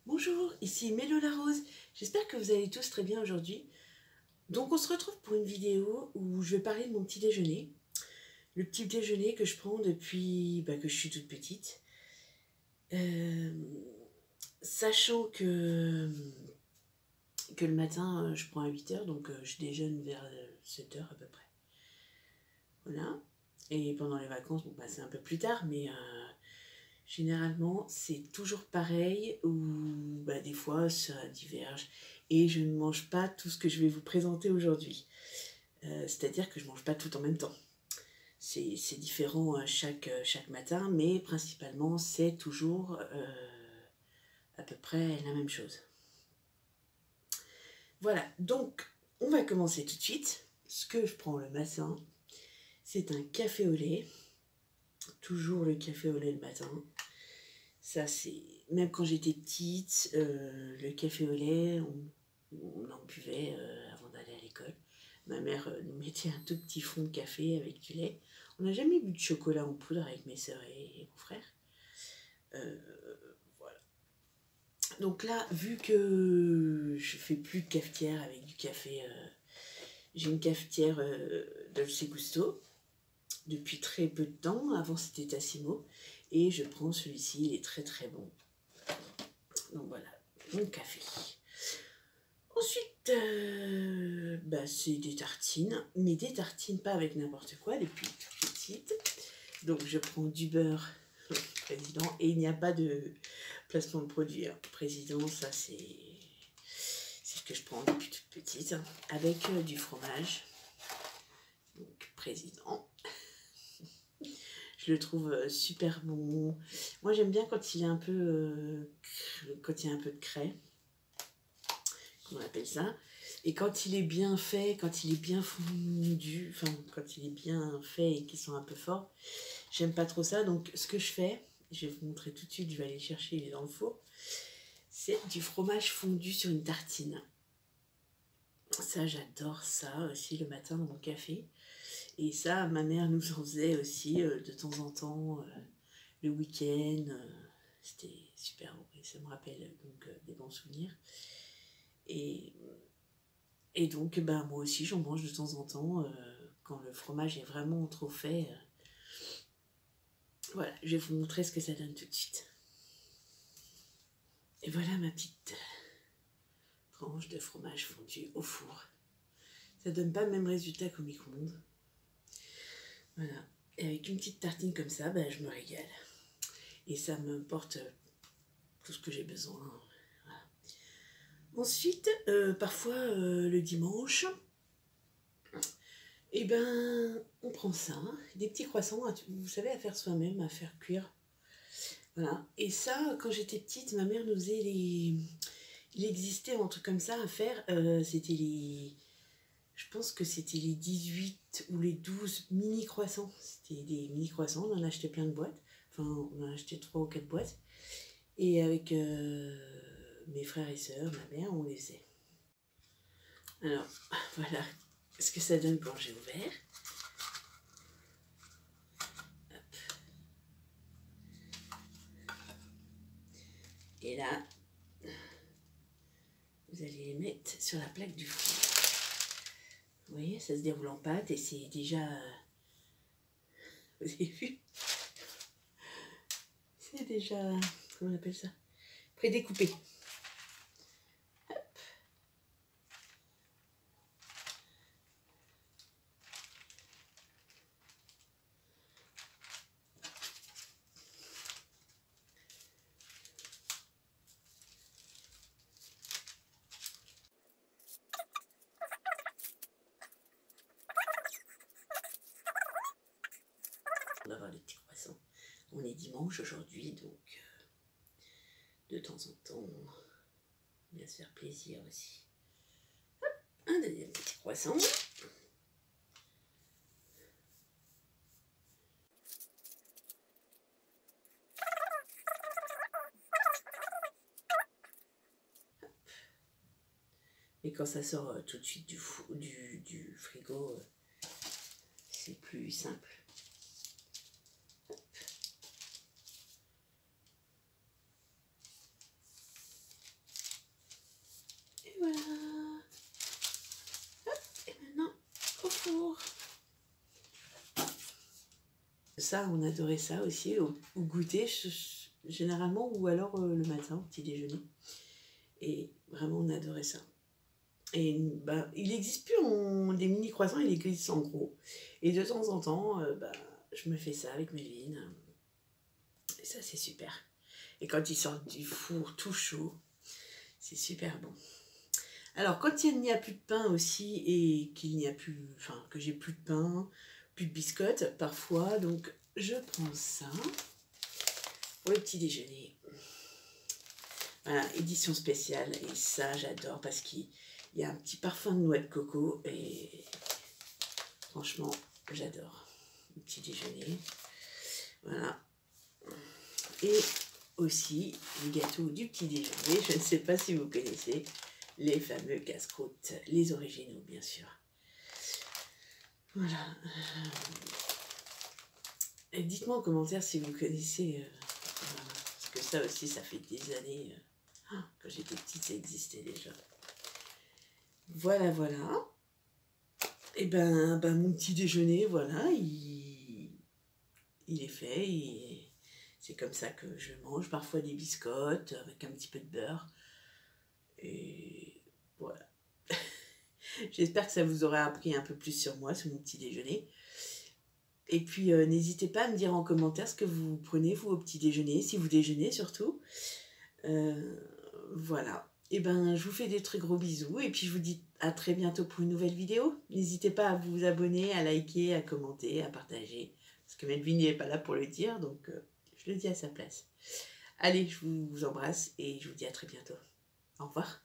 Bonjour, ici Mélo la Rose. J'espère que vous allez tous très bien aujourd'hui. Donc on se retrouve pour une vidéo où je vais parler de mon petit déjeuner. Le petit déjeuner que je prends depuis que je suis toute petite. Euh, Sachant que le matin je prends à 8h, donc je déjeune vers 7h à peu près. Voilà. Et pendant les vacances, c'est un peu plus tard, mais généralement, c'est toujours pareil, ou des fois ça diverge, et je ne mange pas tout ce que je vais vous présenter aujourd'hui. C'est-à-dire que je ne mange pas tout en même temps. C'est différent chaque matin, mais principalement c'est toujours à peu près la même chose. Voilà, donc on va commencer tout de suite. Ce que je prends le matin, c'est un café au lait. Toujours le café au lait le matin. Ça, c'est. Même quand j'étais petite, le café au lait, on en buvait avant d'aller à l'école. Ma mère nous mettait un tout petit fond de café avec du lait. On n'a jamais bu de chocolat en poudre avec mes sœurs et mon frère. Euh, voilà. Donc là, vu que je fais plus de cafetière avec du café, j'ai une cafetière Dolce Gusto depuis très peu de temps. Avant, c'était Tassimo. Et je prends celui-ci, il est très très bon. Donc voilà, mon café. Ensuite, c'est des tartines, mais des tartines pas avec n'importe quoi, des plus petites. Donc je prends du beurre président, et il n'y a pas de placement de produit. Président, ça c'est ce que je prends depuis toute petite, avec du fromage. Donc président. Je le trouve super bon. Moi j'aime bien quand il y a un peu de craie, on appelle ça. Et quand il est bien fait, quand il est bien fondu, enfin quand il est bien fait et qu'ils sont un peu forts, j'aime pas trop ça. Donc ce que je fais, je vais vous montrer tout de suite, je vais aller chercher, il est dans le four, c'est du fromage fondu sur une tartine. Ça, j'adore ça aussi le matin dans mon café. Et ça, ma mère nous en faisait aussi de temps en temps, le week-end. C'était super bon et ça me rappelle donc des bons souvenirs. Et donc, moi aussi, j'en mange de temps en temps quand le fromage est vraiment trop fait. Voilà, je vais vous montrer ce que ça donne tout de suite. Et voilà ma petite tranche de fromage fondu au four. Ça donne pas le même résultat qu'au micro-ondes. Voilà. Et avec une petite tartine comme ça, je me régale. Et ça me porte tout ce que j'ai besoin. Voilà. Ensuite, parfois le dimanche, on prend ça, des petits croissants, vous savez, à faire soi-même, à faire cuire. Voilà. Et ça, quand j'étais petite, ma mère nous faisait les. Il existait un truc comme ça à faire. C'était les. Je pense que c'était les 18 ou les 12 mini croissants. C'était des mini croissants, on en a acheté plein de boîtes. Enfin, on en a acheté 3 ou 4 boîtes. Et avec mes frères et sœurs, ma mère, on les faisait. Alors, voilà ce que ça donne quand j'ai ouvert. Hop. Et là, vous allez les mettre sur la plaque du four. Vous voyez, ça se déroule en pâte et c'est déjà... Vous avez vu? C'est déjà... Comment on appelle ça? Prédécoupé. Hop. On va avoir des petits croissants. On est dimanche aujourd'hui, donc de temps en temps, on va se faire plaisir aussi. Hop, un deuxième petit croissant. Et quand ça sort tout de suite du frigo, c'est plus simple. ça, on adorait ça aussi, au goûter, généralement, ou alors le matin, au petit déjeuner. Et vraiment, on adorait ça. Et bah, il n'existe plus des mini croissants, il existe en gros. Et de temps en temps, bah, je me fais ça avec Méline. Et ça, c'est super. Et quand ils sortent du four tout chaud, c'est super bon. Alors, quand il n'y a plus de pain aussi, et qu'il n'y a plus, enfin, que j'ai plus de pain, plus de biscottes, parfois, donc je prends ça pour le petit déjeuner. Voilà, édition spéciale, et ça, j'adore parce qu'il y a un petit parfum de noix de coco, et franchement, j'adore. Le petit déjeuner. Voilà. Et aussi, les gâteaux du petit déjeuner, je ne sais pas si vous connaissez, les fameux casse-croûtes, les originaux, bien sûr. Voilà. Et dites-moi en commentaire si vous connaissez, parce que ça aussi, ça fait des années, quand j'étais petite, ça existait déjà. Voilà, voilà. Et ben mon petit déjeuner, voilà, il est fait. C'est comme ça que je mange. Parfois des biscottes avec un petit peu de beurre. Et voilà. J'espère que ça vous aura appris un peu plus sur moi, sur mon petit déjeuner. Et puis, n'hésitez pas à me dire en commentaire ce que vous prenez, vous, au petit déjeuner, si vous déjeunez surtout. Voilà. Et ben, je vous fais des très gros bisous. Et puis, je vous dis à très bientôt pour une nouvelle vidéo. N'hésitez pas à vous abonner, à liker, à commenter, à partager. Parce que Melvin n'est pas là pour le dire, donc je le dis à sa place. Allez, je vous embrasse et je vous dis à très bientôt. Au revoir.